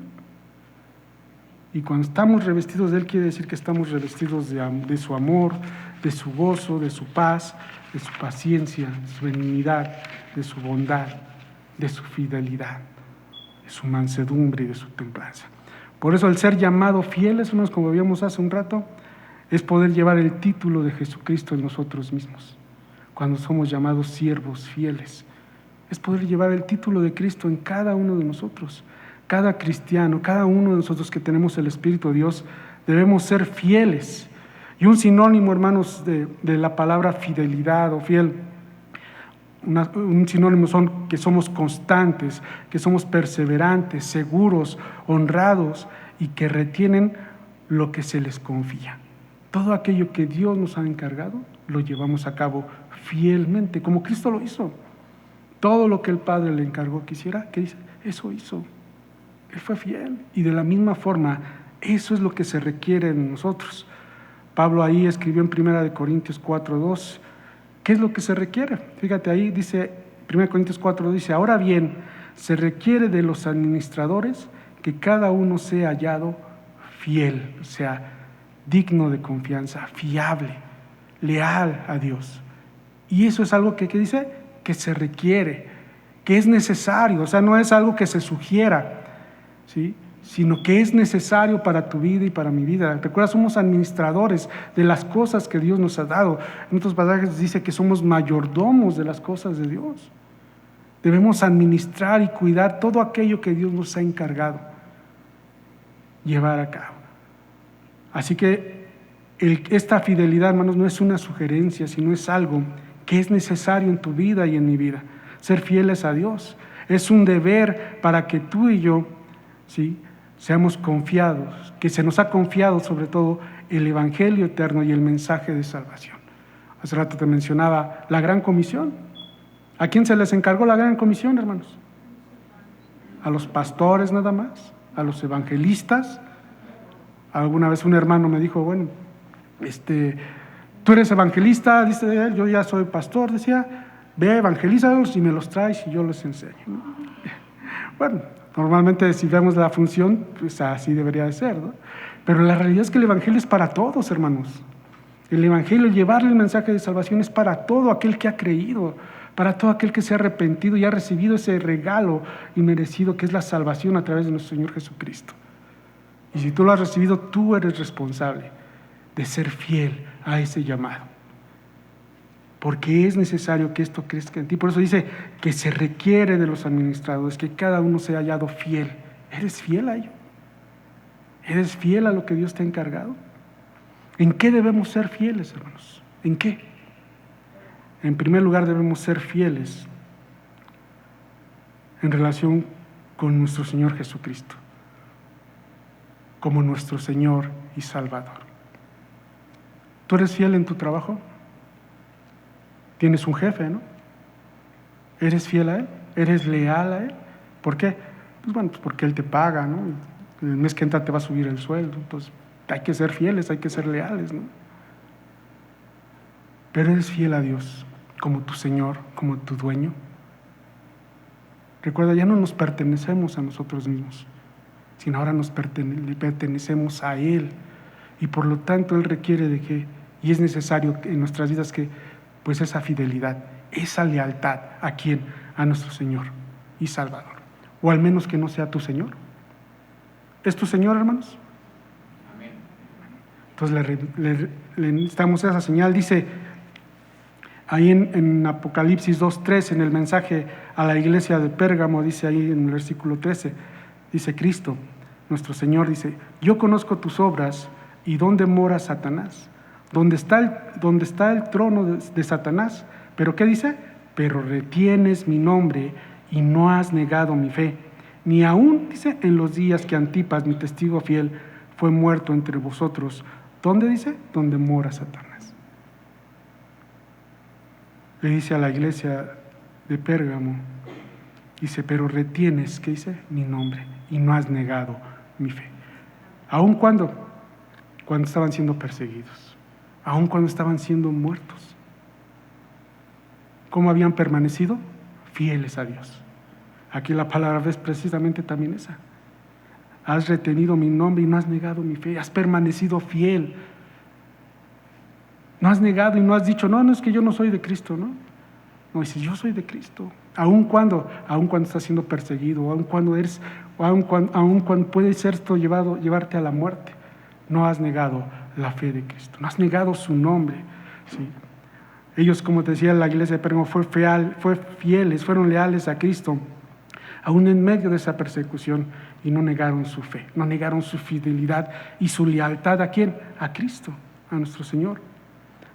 Y cuando estamos revestidos de Él, quiere decir que estamos revestidos de su amor, de su gozo, de su paz, de su paciencia, de su benignidad, de su bondad, de su fidelidad, de su mansedumbre y de su templanza. Por eso el ser llamado fieles, hermanos, como vimos hace un rato, es poder llevar el título de Jesucristo en nosotros mismos. Cuando somos llamados siervos fieles, es poder llevar el título de Cristo en cada uno de nosotros. Cada cristiano, cada uno de nosotros que tenemos el Espíritu de Dios, debemos ser fieles. Y un sinónimo, hermanos, de la palabra fidelidad o fiel, un sinónimo son que somos constantes, que somos perseverantes, seguros, honrados y que retienen lo que se les confía. Todo aquello que Dios nos ha encargado, lo llevamos a cabo fielmente, como Cristo lo hizo. Todo lo que el Padre le encargó que hiciera, ¿qué dice? Eso hizo. Él fue fiel. Y de la misma forma, eso es lo que se requiere de nosotros. Pablo ahí escribió en 1 Corintios 4:2, ¿qué es lo que se requiere? Fíjate ahí, dice 1 Corintios 4:2, dice, ahora bien, se requiere de los administradores que cada uno sea hallado fiel, o sea, digno de confianza, fiable, leal a Dios. Y eso es algo que dice, que se requiere, que es necesario, o sea, no es algo que se sugiera, ¿sí? Sino que es necesario para tu vida y para mi vida. Recuerda, somos administradores de las cosas que Dios nos ha dado. En otros pasajes dice que somos mayordomos de las cosas de Dios. Debemos administrar y cuidar todo aquello que Dios nos ha encargado llevar a cabo. Así que esta fidelidad, hermanos, no es una sugerencia, sino es algo que es necesario en tu vida y en mi vida. Ser fieles a Dios es un deber para que tú y yo, ¿sí?, seamos confiados, que se nos ha confiado sobre todo el Evangelio eterno y el mensaje de salvación. Hace rato te mencionaba la Gran Comisión. ¿A quién se les encargó la Gran Comisión, hermanos? A los pastores nada más, a los evangelistas. Alguna vez un hermano me dijo, bueno, tú eres evangelista, dice él, yo ya soy pastor, decía, ve, evangelízalos y me los traes y yo les enseño. Bueno, normalmente si vemos la función, pues así debería de ser, ¿no? Pero la realidad es que el Evangelio es para todos, hermanos. El Evangelio, llevarle el mensaje de salvación es para todo aquel que ha creído, para todo aquel que se ha arrepentido y ha recibido ese regalo inmerecido que es la salvación a través de nuestro Señor Jesucristo. Y si tú lo has recibido, tú eres responsable de ser fiel a ese llamado. Porque es necesario que esto crezca en ti. Por eso dice que se requiere de los administradores, que cada uno sea hallado fiel. ¿Eres fiel a ello? ¿Eres fiel a lo que Dios te ha encargado? ¿En qué debemos ser fieles, hermanos? ¿En qué? En primer lugar, debemos ser fieles en relación con nuestro Señor Jesucristo, como nuestro Señor y Salvador. ¿Tú eres fiel en tu trabajo? Tienes un jefe, ¿no? ¿Eres fiel a él? ¿Eres leal a él? ¿Por qué? Pues porque él te paga, ¿no? El mes que entra te va a subir el sueldo. Entonces hay que ser fieles, hay que ser leales, ¿no? Pero eres fiel a Dios como tu Señor, como tu dueño. Recuerda, ya no nos pertenecemos a nosotros mismos, sino ahora le pertenecemos a Él. Y por lo tanto Él requiere de que, y es necesario en nuestras vidas que, pues esa fidelidad, esa lealtad, ¿a quién? A nuestro Señor y Salvador. O al menos que no sea tu Señor. ¿Es tu Señor, hermanos? Amén. Entonces le necesitamos esa señal. Dice ahí en Apocalipsis 2:13, en el mensaje a la iglesia de Pérgamo, dice ahí en el versículo 13, dice Cristo, nuestro Señor, dice: yo conozco tus obras y dónde mora Satanás, dónde está el trono de Satanás. ¿Pero qué dice? Pero retienes mi nombre y no has negado mi fe, ni aún, dice, en los días que Antipas, mi testigo fiel, fue muerto entre vosotros. ¿Dónde dice? Donde mora Satanás. Le dice a la iglesia de Pérgamo, dice: pero retienes, ¿qué dice? Mi nombre y no has negado mi fe. ¿Aún cuando? Cuando estaban siendo perseguidos, aún cuando estaban siendo muertos. ¿Cómo habían permanecido? Fieles a Dios. Aquí la palabra es precisamente también esa. Has retenido mi nombre y no has negado mi fe. Has permanecido fiel. No has negado y no has dicho: no es que yo no soy de Cristo, ¿no? No, dices: yo soy de Cristo. Aun cuando estás siendo perseguido, aun cuando puede ser esto llevarte a la muerte, no has negado la fe de Cristo, no has negado su nombre, ¿sí? Ellos, como te decía, la iglesia de Pérgamo fueron leales a Cristo, aún en medio de esa persecución, y no negaron su fe, no negaron su fidelidad y su lealtad. ¿A quién? A Cristo, a nuestro Señor.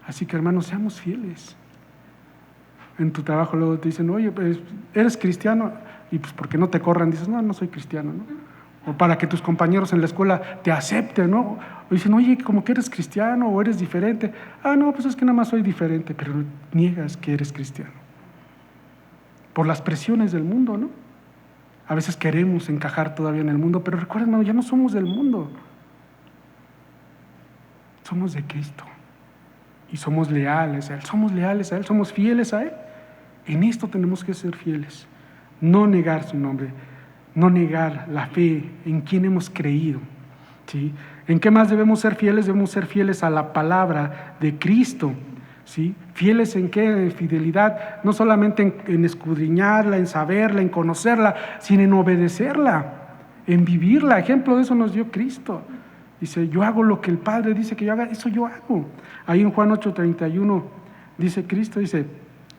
Así que, hermanos, seamos fieles. En tu trabajo luego te dicen: oye, pues, ¿eres cristiano? Y pues porque no te corran, dices: no soy cristiano, ¿no? O para que tus compañeros en la escuela te acepten, ¿no? O dicen: oye, como que eres cristiano o eres diferente. No, pues es que nada más soy diferente, pero niegas que eres cristiano. Por las presiones del mundo, ¿no? A veces queremos encajar todavía en el mundo, pero recuerden, hermano, ya no somos del mundo. Somos de Cristo. Y somos leales a Él, somos fieles a Él. En esto tenemos que ser fieles. No negar su nombre, no negar la fe en quien hemos creído, ¿sí? ¿En qué más debemos ser fieles? Debemos ser fieles a la palabra de Cristo, ¿sí? ¿Fieles en qué? En fidelidad, no solamente en escudriñarla, en saberla, en conocerla, sino en obedecerla, en vivirla. Ejemplo de eso nos dio Cristo. Dice: yo hago lo que el Padre dice que yo haga, eso yo hago. Ahí en Juan 8:31 dice Cristo,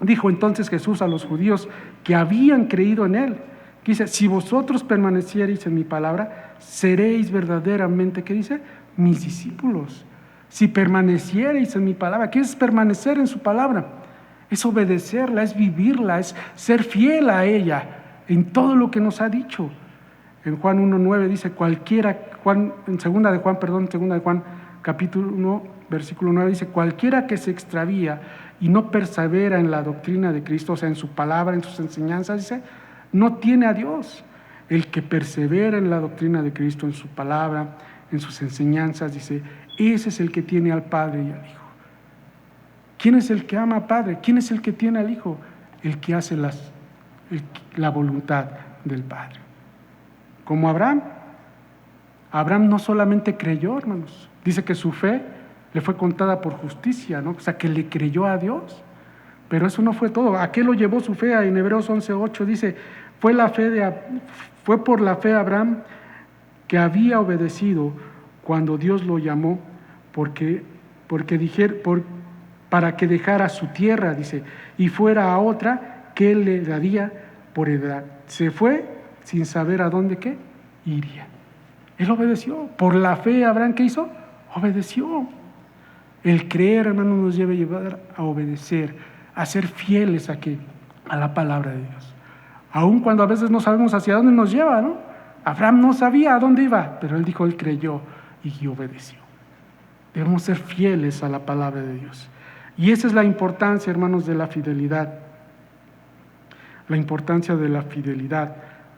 dijo entonces Jesús a los judíos que habían creído en Él, que dice: si vosotros permaneciereis en mi palabra, seréis verdaderamente, ¿qué dice? Mis discípulos. Si permaneciereis en mi palabra. ¿Qué es permanecer en su palabra? Es obedecerla, es vivirla, es ser fiel a ella en todo lo que nos ha dicho. En Juan 1:9 dice: segunda de Juan, capítulo 1, versículo 9 dice: cualquiera que se extravía y no persevera en la doctrina de Cristo, o sea, en su palabra, en sus enseñanzas, dice, no tiene a Dios. El que persevera en la doctrina de Cristo, en su palabra, en sus enseñanzas, dice, ese es el que tiene al Padre y al Hijo. ¿Quién es el que ama al Padre? ¿Quién es el que tiene al Hijo? El que hace la voluntad del Padre. Como Abraham no solamente creyó, hermanos, dice que su fe le fue contada por justicia, ¿no? O sea, que le creyó a Dios. Pero eso no fue todo. ¿A qué lo llevó su fe? En Hebreos 11:8 dice: fue por la fe Abraham, que había obedecido cuando Dios lo llamó, para que dejara su tierra, dice, y fuera a otra que Él le daría por heredad. Se fue sin saber a dónde ¿qué? Iría. Él obedeció. Por la fe, Abraham, ¿qué hizo? Obedeció. El creer, hermano, nos debe llevar a obedecer, a ser fieles a la palabra de Dios. Aun cuando a veces no sabemos hacia dónde nos lleva, ¿no? Abraham no sabía a dónde iba, pero él creyó y obedeció. Debemos ser fieles a la palabra de Dios. Y esa es la importancia, hermanos, de la fidelidad. La importancia de la fidelidad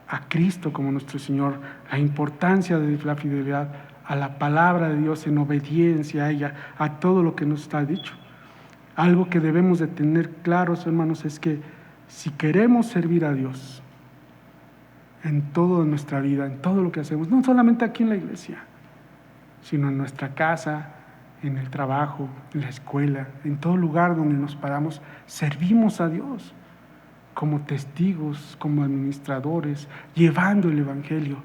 a Cristo como nuestro Señor. La importancia de la fidelidad a la palabra de Dios en obediencia a ella, a todo lo que nos está dicho. Algo que debemos de tener claros, hermanos, es que si queremos servir a Dios en toda nuestra vida, en todo lo que hacemos, no solamente aquí en la iglesia, sino en nuestra casa, en el trabajo, en la escuela, en todo lugar donde nos paramos, servimos a Dios como testigos, como administradores, llevando el Evangelio.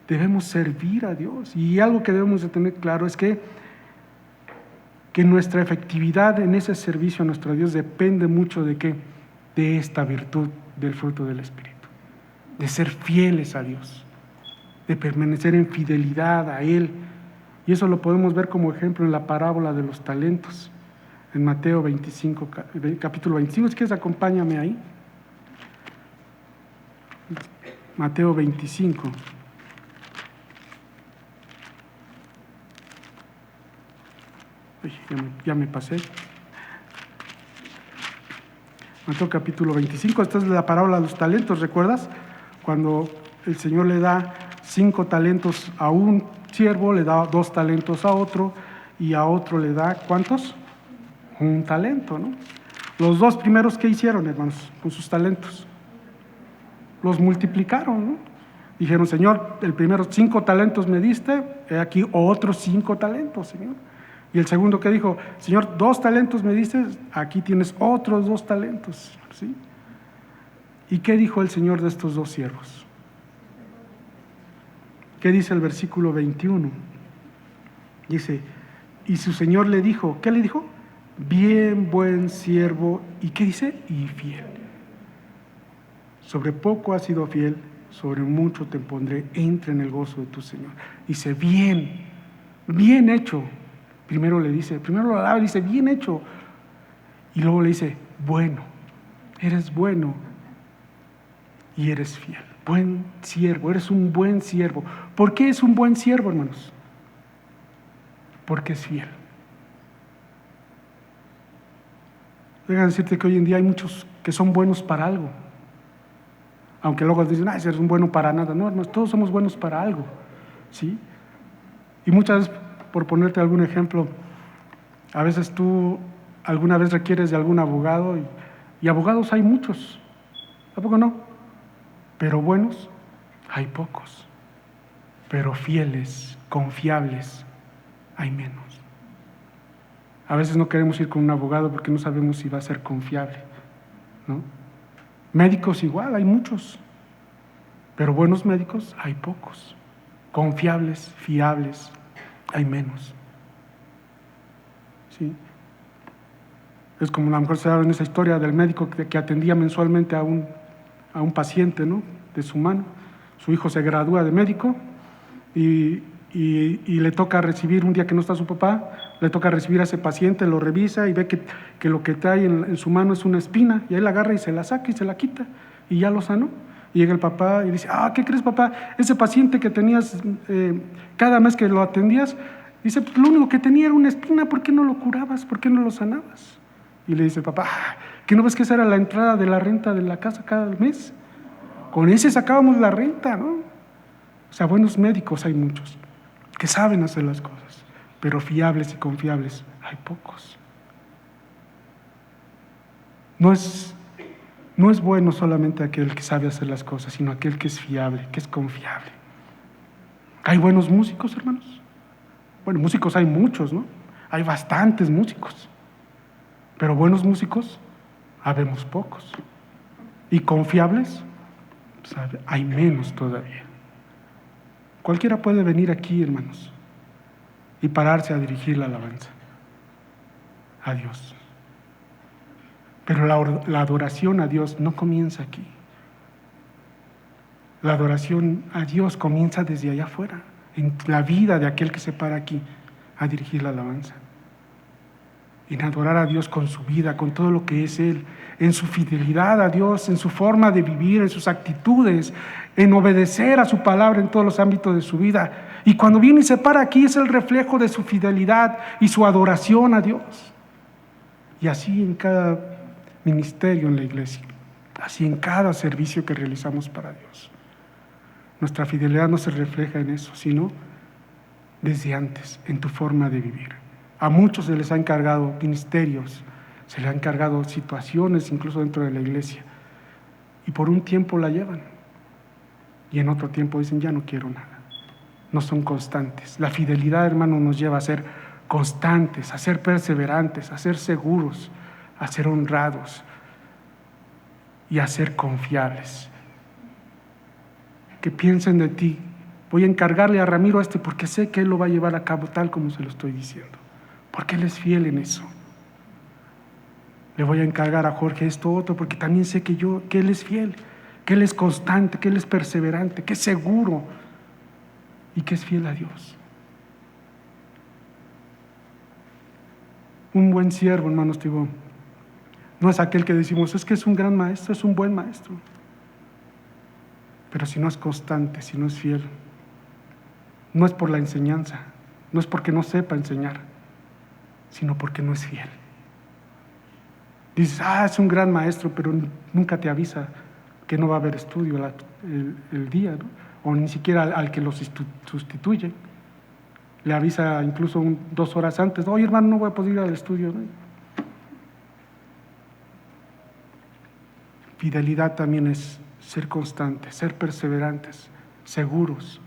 Debemos servir a Dios. Y algo que debemos de tener claro es que nuestra efectividad en ese servicio a nuestro Dios depende mucho de ¿qué? De esta virtud del fruto del Espíritu, de ser fieles a Dios, de permanecer en fidelidad a Él. Y eso lo podemos ver como ejemplo en la parábola de los talentos, en Mateo 25, capítulo 25. Si quieres, acompáñame ahí. Mateo 25. Ya me pasé. Mateo capítulo 25, esta es la parábola de los talentos, ¿recuerdas? Cuando el Señor le da 5 talentos a un siervo, le da 2 talentos a otro, y a otro le da, ¿cuántos? 1 talento, ¿no? Los 2 primeros, ¿qué hicieron, hermanos, con sus talentos? Los multiplicaron, ¿no? Dijeron, Señor, el primero 5 talentos me diste, he aquí otros 5 talentos, Señor. Y el segundo, ¿qué dijo? Señor, 2 talentos me diste, aquí tienes otros 2 talentos, ¿sí? ¿Y qué dijo el Señor de estos 2 siervos? ¿Qué dice el versículo 21? Dice, y su Señor le dijo, ¿qué le dijo? Bien, buen siervo, ¿y qué dice? Y fiel. Sobre poco has sido fiel, sobre mucho te pondré, entra en el gozo de tu Señor. Dice, bien, bien hecho. Primero lo alaba y dice, bien hecho. Y luego le dice, bueno, eres bueno y eres fiel. Buen siervo, eres un buen siervo. ¿Por qué es un buen siervo, hermanos? Porque es fiel. Déjame decirte que hoy en día hay muchos que son buenos para algo. Aunque luego dicen, ese es un bueno para nada. No, hermanos, todos somos buenos para algo, ¿sí? Y muchas veces, por ponerte algún ejemplo, a veces tú alguna vez requieres de algún abogado y abogados hay muchos, ¿tampoco no? Pero buenos hay pocos, pero fieles, confiables hay menos. A veces no queremos ir con un abogado porque no sabemos si va a ser confiable, ¿no? Médicos igual, hay muchos, pero buenos médicos hay pocos, confiables, fiables hay menos. ¿Sí? Es como a lo mejor se habla en esa historia del médico que atendía mensualmente a un paciente, ¿no? De su mano. Su hijo se gradúa de médico y le toca recibir, un día que no está su papá, le toca recibir a ese paciente, lo revisa y ve que lo que trae en su mano es una espina, y él la agarra y se la saca y se la quita, y ya lo sanó. Y llega el papá y dice, ¿qué crees, papá? Ese paciente que tenías cada mes que lo atendías, dice, pues lo único que tenía era una espina, ¿por qué no lo curabas? ¿Por qué no lo sanabas? Y le dice el papá, ¿que no ves que esa era la entrada de la renta de la casa cada mes? Con ese sacábamos la renta, ¿no? O sea, buenos médicos hay muchos que saben hacer las cosas, pero fiables y confiables hay pocos. No es bueno solamente aquel que sabe hacer las cosas, sino aquel que es fiable, que es confiable. ¿Hay buenos músicos, hermanos? Bueno, músicos hay muchos, ¿no? Hay bastantes músicos, pero buenos músicos habemos pocos. ¿Y confiables? Pues hay menos todavía. Cualquiera puede venir aquí, hermanos, y pararse a dirigir la alabanza a Dios. Pero la adoración a Dios no comienza aquí. La adoración a Dios comienza desde allá afuera, en la vida de aquel que se para aquí a dirigir la alabanza. En adorar a Dios con su vida, con todo lo que es Él, en su fidelidad a Dios, en su forma de vivir, en sus actitudes, en obedecer a su palabra en todos los ámbitos de su vida. Y cuando viene y se para aquí es el reflejo de su fidelidad y su adoración a Dios. Y así en cada ministerio en la iglesia, así en cada servicio que realizamos para Dios. Nuestra fidelidad no se refleja en eso, sino desde antes, en tu forma de vivir. A muchos se les ha encargado ministerios, se les han encargado situaciones incluso dentro de la iglesia, y por un tiempo la llevan, y en otro tiempo dicen, ya no quiero nada. No son constantes. La fidelidad, hermano, nos lleva a ser constantes, a ser perseverantes, a ser seguros, a ser honrados y a ser confiables. Que piensen de ti, voy a encargarle a Ramiro porque sé que él lo va a llevar a cabo tal como se lo estoy diciendo, porque él es fiel en eso. Le voy a encargar a Jorge esto otro porque también sé que él es fiel, que él es constante, que él es perseverante, que es seguro y que es fiel a Dios. Un buen siervo, hermanos, digo, no es aquel que decimos, es que es un gran maestro, es un buen maestro. Pero si no es constante, si no es fiel, no es por la enseñanza, no es porque no sepa enseñar, sino porque no es fiel. Dices, es un gran maestro, pero nunca te avisa que no va a haber estudio el día, ¿no? O ni siquiera al que lo sustituye. Le avisa incluso 2 horas antes, oye hermano, no voy a poder ir al estudio, ¿no? Fidelidad también es ser constantes, ser perseverantes, seguros,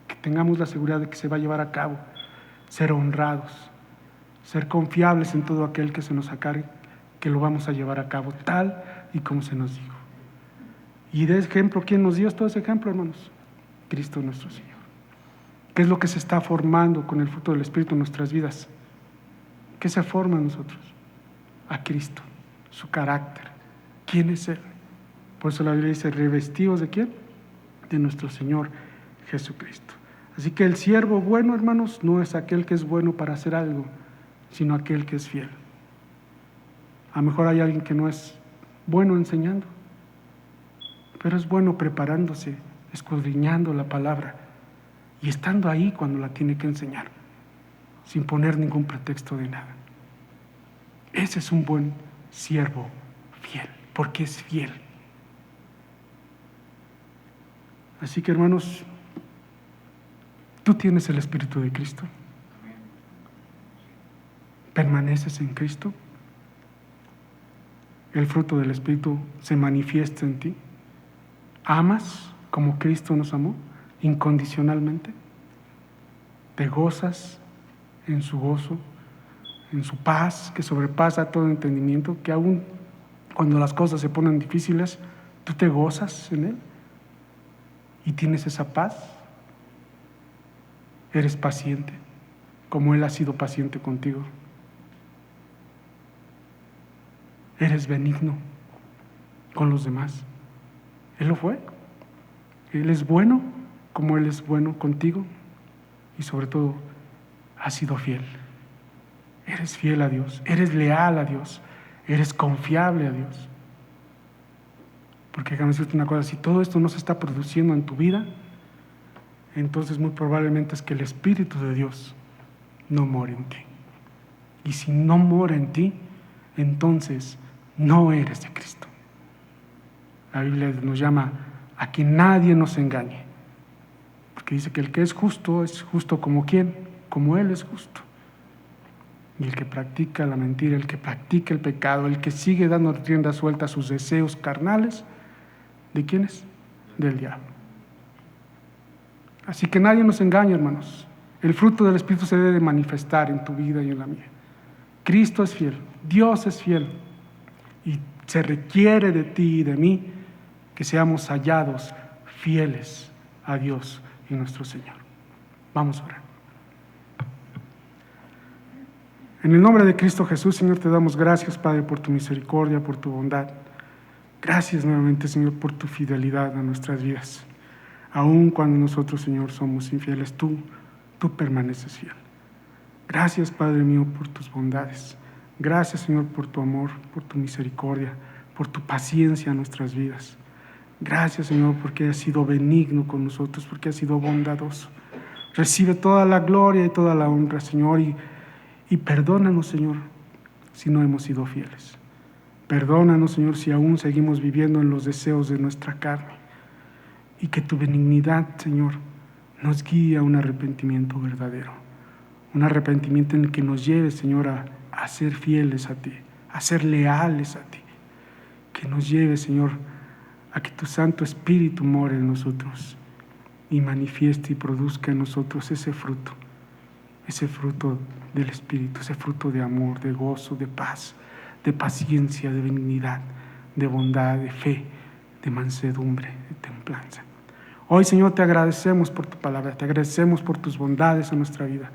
que tengamos la seguridad de que se va a llevar a cabo, ser honrados, ser confiables en todo aquel que se nos acargue, que lo vamos a llevar a cabo tal y como se nos dijo. Y de ejemplo, ¿quién nos dio todo ese ejemplo, hermanos? Cristo nuestro Señor. ¿Qué es lo que se está formando con el fruto del Espíritu en nuestras vidas? ¿Qué se forma en nosotros? A Cristo, su carácter. ¿Quién es Él? Por eso la Biblia dice, ¿revestidos de quién? De nuestro Señor Jesucristo. Así que el siervo bueno, hermanos, no es aquel que es bueno para hacer algo, sino aquel que es fiel. A lo mejor hay alguien que no es bueno enseñando, pero es bueno preparándose, escudriñando la palabra y estando ahí cuando la tiene que enseñar, sin poner ningún pretexto de nada. Ese es un buen siervo fiel, porque es fiel. Así que, hermanos, tú tienes el Espíritu de Cristo. ¿Permaneces en Cristo? ¿El fruto del Espíritu se manifiesta en ti? ¿Amas como Cristo nos amó, incondicionalmente? ¿Te gozas en su gozo, en su paz que sobrepasa todo entendimiento, que aún cuando las cosas se ponen difíciles, tú te gozas en Él y tienes esa paz? ¿Eres paciente como Él ha sido paciente contigo? ¿Eres benigno con los demás? Él lo fue. Él es bueno como Él es bueno contigo y sobre todo has sido fiel. Eres fiel a Dios, eres leal a Dios, eres confiable a Dios. Porque déjame decirte una cosa, si todo esto no se está produciendo en tu vida, entonces muy probablemente es que el Espíritu de Dios no mora en ti. Y si no mora en ti, entonces no eres de Cristo. La Biblia nos llama a que nadie nos engañe, porque dice que el que es justo como ¿quién? Como Él es justo. Y el que practica la mentira, el que practica el pecado, el que sigue dando rienda suelta a sus deseos carnales, ¿de quién es? Del diablo. Así que nadie nos engaña, hermanos. El fruto del Espíritu se debe manifestar en tu vida y en la mía. Cristo es fiel, Dios es fiel, y se requiere de ti y de mí que seamos hallados fieles a Dios y nuestro Señor. Vamos a orar. En el nombre de Cristo Jesús, Señor, te damos gracias, Padre, por tu misericordia, por tu bondad. Gracias nuevamente, Señor, por tu fidelidad a nuestras vidas. Aun cuando nosotros, Señor, somos infieles, tú permaneces fiel. Gracias, Padre mío, por tus bondades. Gracias, Señor, por tu amor, por tu misericordia, por tu paciencia en nuestras vidas. Gracias, Señor, porque has sido benigno con nosotros, porque has sido bondadoso. Recibe toda la gloria y toda la honra, Señor, y perdónanos, Señor, si no hemos sido fieles. Perdónanos, Señor, si aún seguimos viviendo en los deseos de nuestra carne. Y que tu benignidad, Señor, nos guíe a un arrepentimiento verdadero. Un arrepentimiento en el que nos lleve, Señor, a ser fieles a ti, a ser leales a ti. Que nos lleve, Señor, a que tu Santo Espíritu more en nosotros y manifieste y produzca en nosotros ese fruto del Espíritu, ese fruto de amor, de gozo, de paz, de paciencia, de benignidad, de bondad, de fe, de mansedumbre, de templanza. Hoy, Señor, te agradecemos por tu palabra, te agradecemos por tus bondades en nuestra vida.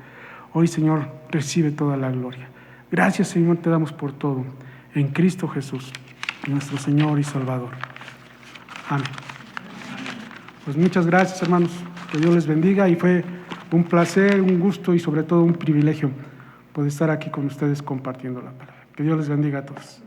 Hoy, Señor, recibe toda la gloria. Gracias, Señor, te damos por todo. En Cristo Jesús, nuestro Señor y Salvador. Amén. Pues muchas gracias, hermanos. Que Dios les bendiga y fue un placer, un gusto y sobre todo un privilegio poder estar aquí con ustedes compartiendo la palabra. Que Dios les bendiga a todos.